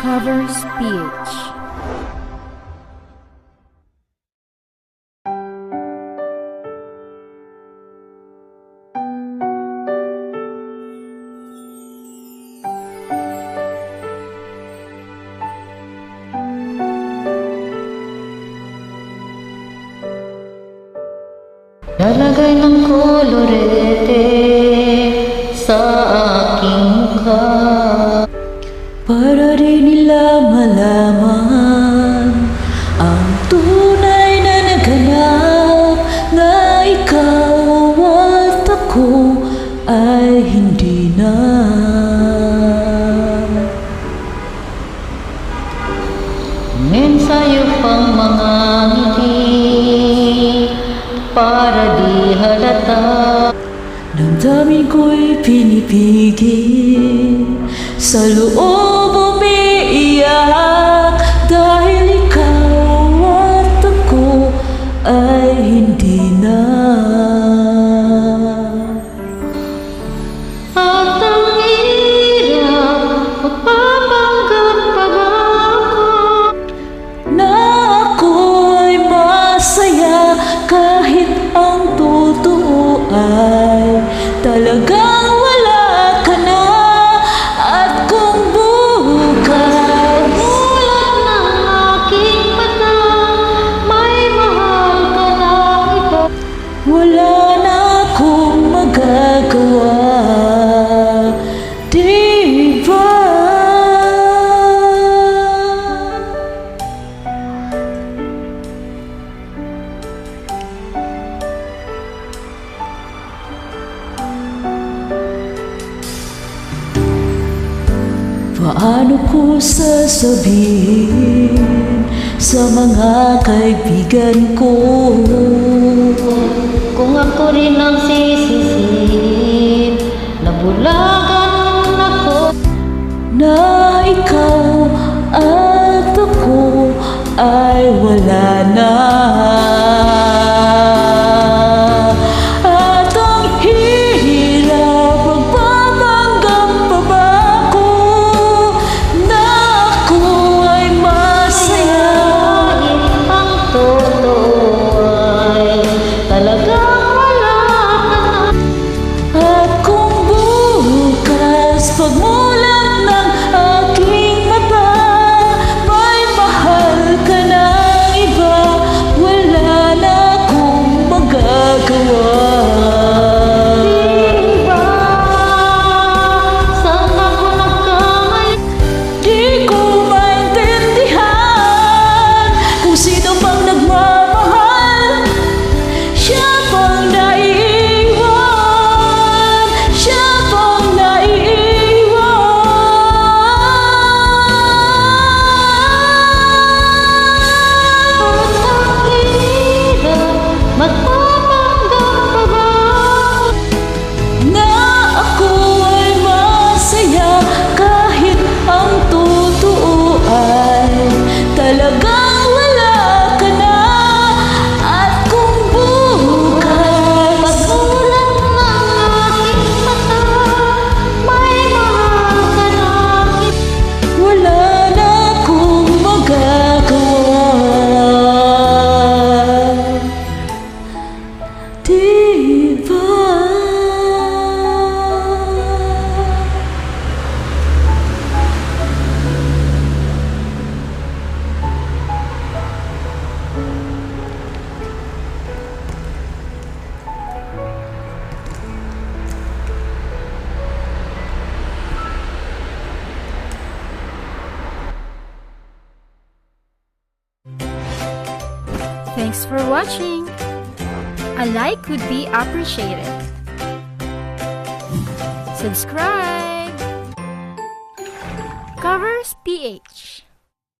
Covers PH. Lalagay ng kolorete sa aking mukha para rin nila malaman ang tunay na naganap, na ikaw at ako ay hindi na. Mensayo pang mga ngiti para di halata, damdamin ko'y pinipigil, sa loob umiiyak, dahil ikaw at ako ay hindi na. At ang hirap, magpapanggap pa ba ako na ako'y masaya, kahit ang totoo ay talagang wala ka na. At kung bukas mulat ng aking mata, may mahal ka na iba, wala na akong magagawa, diba? Paano ko sasabihin sa mga kaibigan ko kung ako rin ang sisisihin, nabulagan ako, na ikaw at ako ay wala na. At ang hirap, magpapanggap pa ba ako na ako ay masaya, ang totoo ay talagang wala ka na. At kung bukas pagmulat ng aking mata, may mahal ka ng iba, wala na akong magagawa. Diba? Saan ako nagkamali? Di ko maintindihan kung sino pang nagmamahal, siya pang naiiwan, siya pang naiiwan. At ang hirap, magpapanggap pa ba na ako ay masaya, kahit ang totoo ay talagang wala ka na. At kung bukas pagmulat ng aking mata, may mahal ka na iba, wala na akong magagawa, diba? Thanks for watching. A like would be appreciated. Subscribe. Covers PH.